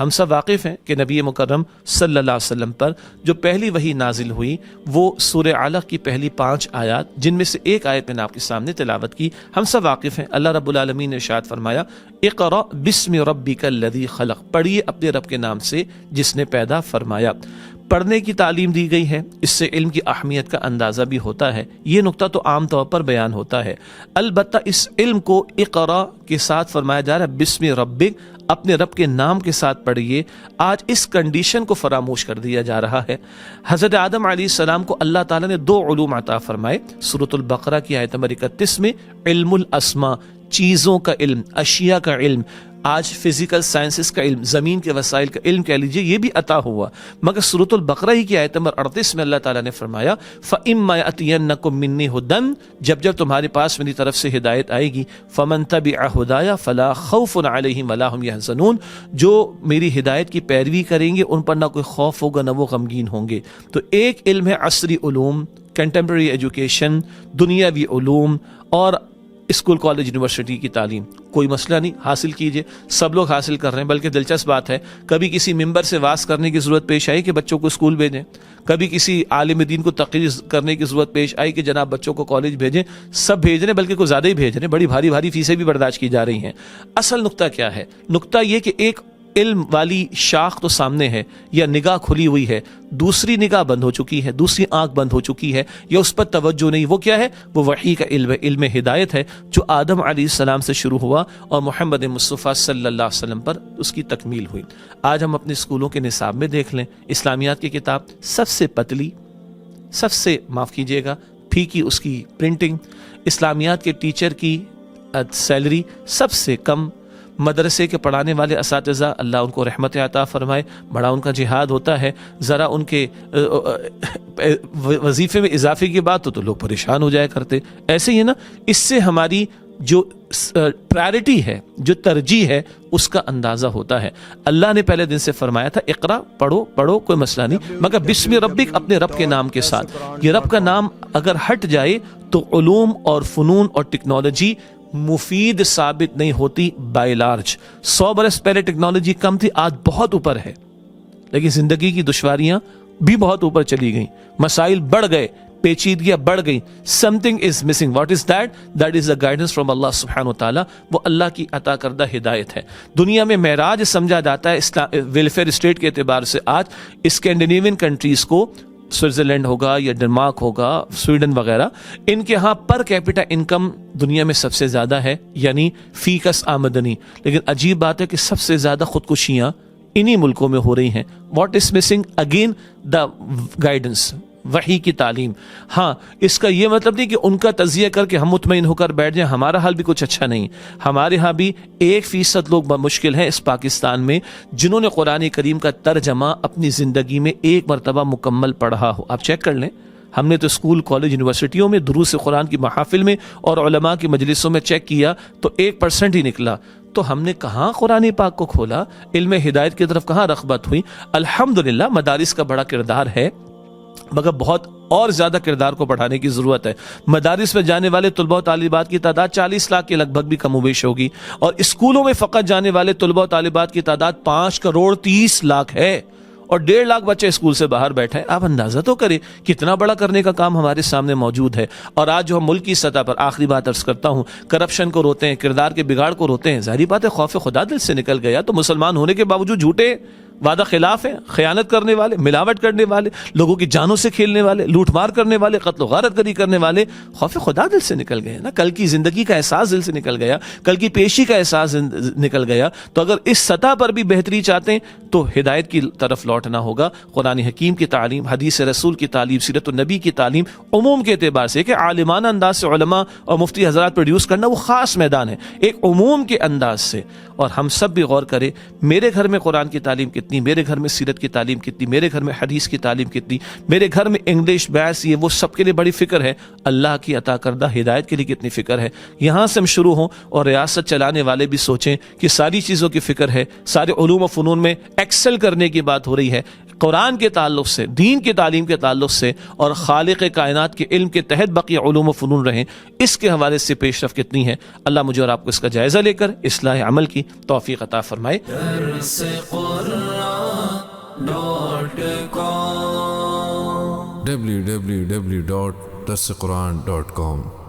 ہم سب واقف ہیں کہ نبی مکرم صلی اللہ علیہ وسلم پر جو پہلی وحی نازل ہوئی وہ سورہ علق کی پہلی 5 آیات، جن میں سے ایک آیت میں نے آپ کے سامنے تلاوت کی، ہم سب واقف ہیں۔ اللہ رب العالمین نے ارشاد فرمایا اقرأ بسم ربک الذی خلق، پڑھیے اپنے رب کے نام سے جس نے پیدا فرمایا۔ پڑھنے کی تعلیم دی گئی ہے، اس سے علم کی اہمیت کا اندازہ بھی ہوتا ہے، یہ نقطہ تو عام طور پر بیان ہوتا ہے۔ البتہ اس علم کو اقرا کے ساتھ فرمایا جا رہا ہے، بسم ربک، اپنے رب کے نام کے ساتھ پڑھیے، آج اس کنڈیشن کو فراموش کر دیا جا رہا ہے۔ حضرت آدم علیہ السلام کو اللہ تعالیٰ نے 2 علوم عطا فرمائے، سورۃ البقرہ کی آیت نمبر 31 میں علم الاسماء، چیزوں کا علم، اشیاء کا علم، آج فزیکل سائنسز کا علم، زمین کے وسائل کا علم کہہ لیجئے، یہ بھی عطا ہوا، مگر سورۃ البقرہ ہی کی آیت نمبر 38 میں اللہ تعالیٰ نے فرمایا فَإِمَّا يَأْتِيَنَّكُم مِّنِّي هُدًى، جب تمہارے پاس میری طرف سے ہدایت آئے گی، فَمَن تَبِعَ هُدَايَ فَلَا خَوْفٌ عَلَيْهِمْ وَلَا هُمْ يَحْزَنُونَ، جو میری ہدایت کی پیروی کریں گے ان پر نہ کوئی خوف ہوگا نہ وہ غمگین ہوں گے۔ تو ایک علم ہے عصری علوم، کنٹمپرری ایجوکیشن، دنیاوی علوم اور اسکول کالج یونیورسٹی کی تعلیم، کوئی مسئلہ نہیں، حاصل کیجئے، سب لوگ حاصل کر رہے ہیں، بلکہ دلچسپ بات ہے کبھی کسی ممبر سے واعظ کرنے کی ضرورت پیش آئی کہ بچوں کو اسکول بھیجیں، کبھی کسی عالم دین کو تقریر کرنے کی ضرورت پیش آئی کہ جناب بچوں کو کالج بھیجیں، سب بھیج رہے ہیں، بلکہ کوئی زیادہ ہی بھیج رہے ہیں، بڑی بھاری فیسیں بھی برداشت کی جا رہی ہیں۔ اصل نقطہ کیا ہے؟ نقطہ یہ کہ ایک علم والی شاخ تو سامنے ہے، یا نگاہ کھلی ہوئی ہے، دوسری نگاہ بند ہو چکی ہے، دوسری آنکھ بند ہو چکی ہے، یا اس پر توجہ نہیں۔ وہ کیا ہے؟ وہ وحی کا علم ہے، علم ہدایت ہے، جو آدم علیہ السلام سے شروع ہوا اور محمد مصطفیٰ صلی اللہ علیہ وسلم پر اس کی تکمیل ہوئی۔ آج ہم اپنے اسکولوں کے نصاب میں دیکھ لیں، اسلامیات کی کتاب سب سے پتلی، سب سے معاف کیجیے گا پھیکی اس کی پرنٹنگ، اسلامیات کے ٹیچر کی سیلری سب سے کم، مدرسے کے پڑھانے والے اساتذہ اللہ ان کو رحمت عطا فرمائے، بڑا ان کا جہاد ہوتا ہے، ذرا ان کے وظیفے میں اضافے کی بات ہو تو لوگ پریشان ہو جایا کرتے۔ ایسے ہی نا، اس سے ہماری جو پرائرٹی ہے، جو ترجیح ہے، اس کا اندازہ ہوتا ہے۔ اللہ نے پہلے دن سے فرمایا تھا اقرا، پڑھو کوئی مسئلہ نہیں، مگر بسم ربک، اپنے رب کے نام کے ساتھ۔ یہ رب کا نام اگر ہٹ جائے تو علوم اور فنون اور ٹیکنالوجی مفید ثابت نہیں ہوتی بائی لارج۔ 100 برس پہلے ٹیکنالوجی کم تھی، آج بہت اوپر ہے، لیکن زندگی کی دشواریاں بھی بہت اوپر چلی گئیں، مسائل بڑھ گئے، پیچیدگیاں بڑھ گئیں۔ something is missing. what is that? that is the guidance from Allah سبحانہ وتعالی، وہ اللہ کی عطا کردہ ہدایت ہے۔ دنیا میں معراج سمجھا جاتا ہے ویلفیئر اسٹیٹ کے اعتبار سے، آج اسکینڈینیوین کنٹریز کو، سوئٹزرلینڈ ہوگا یا ڈنمارک ہوگا، سویڈن وغیرہ، ان کے ہاں پر کیپٹا انکم دنیا میں سب سے زیادہ ہے، یعنی فی کس آمدنی، لیکن عجیب بات ہے کہ سب سے زیادہ خودکشیاں انہی ملکوں میں ہو رہی ہیں۔ What is missing? Again the guidance, وحی کی تعلیم۔ ہاں، اس کا یہ مطلب نہیں کہ ان کا تجزیہ کر کے ہم مطمئن ہو کر بیٹھ جائیں، ہمارا حال بھی کچھ اچھا نہیں۔ ہمارے ہاں بھی 1% لوگ بمشکل ہیں اس پاکستان میں جنہوں نے قرآن کریم کا ترجمہ اپنی زندگی میں ایک مرتبہ مکمل پڑھا ہو۔ آپ چیک کر لیں، ہم نے تو اسکول کالج یونیورسٹیوں میں دروس قرآن کی محافل میں اور علماء کی مجلسوں میں چیک کیا تو 1% ہی نکلا۔ تو ہم نے کہاں قرآن پاک کو کھولا، علم ہدایت کی طرف کہاں رغبت ہوئی؟ الحمدللہ مدارس کا بڑا کردار ہے، مگر بہت اور زیادہ کردار کو بڑھانے کی ضرورت ہے۔ مدارس میں جانے والے طلباء و طالبات کی تعداد 40 لاکھ کے لگ بھگ بھی کم و بیش ہوگی، اور اسکولوں میں فقط جانے والے طلباء و طالبات کی تعداد 5 کروڑ 30 لاکھ ہے، اور 1.5 لاکھ بچے اسکول سے باہر بیٹھے ہیں۔ آپ اندازہ تو کریں کتنا بڑا کرنے کا کام ہمارے سامنے موجود ہے۔ اور آج جو ہم ملک کی سطح پر، آخری بات عرض کرتا ہوں، کرپشن کو روتے ہیں، کردار کے بگاڑ کو روتے ہیں، ظاہری بات ہے خوف خدا دل سے نکل گیا، تو مسلمان ہونے کے باوجود جھوٹے وعدہ خلاف ہیں، خیانت کرنے والے، ملاوٹ کرنے والے، لوگوں کی جانوں سے کھیلنے والے، لوٹ مار کرنے والے، قتل و غارت گری کرنے والے، خوف خدا دل سے نکل گئے نا، کل کی زندگی کا احساس دل سے نکل گیا، کل کی پیشی کا احساس نکل گیا۔ تو اگر اس سطح پر بھی بہتری چاہتے ہیں تو ہدایت کی طرف لوٹنا ہوگا۔ قرآن حکیم کی تعلیم، حدیث رسول کی تعلیم، سیرت النبی کی تعلیم، عموم کے اعتبار سے کہ عالمانہ انداز سے علماء اور مفتی حضرات پروڈیوس کرنا وہ خاص میدان ہے، ایک عموم کے انداز سے۔ اور ہم سب بھی غور کریں، میرے گھر میں قرآن کی تعلیم کتنی، میرے گھر میں سیرت کی تعلیم کتنی، میرے گھر میں حدیث کی تعلیم کتنی، میرے گھر میں انگلش بیس یہ وہ سب کے لیے بڑی فکر ہے، اللہ کی عطا کردہ ہدایت کے لیے کتنی فکر ہے۔ یہاں سے ہم شروع ہوں، اور ریاست چلانے والے بھی سوچیں کہ ساری چیزوں کی فکر ہے، سارے علوم و فنون میں ایکسل کرنے کی بات ہو رہی ہے، قرآن کے تعلق سے، دین کی تعلیم کے تعلق سے اور خالق کائنات کے علم کے تحت باقی علوم و فنون رہیں، اس کے حوالے سے پیش رفت کتنی ہے. اللہ مجھے اور آپ کو اس کا جائزہ لے کر اصلاح عمل کی توفیق عطا فرمائے. www.darsequran.com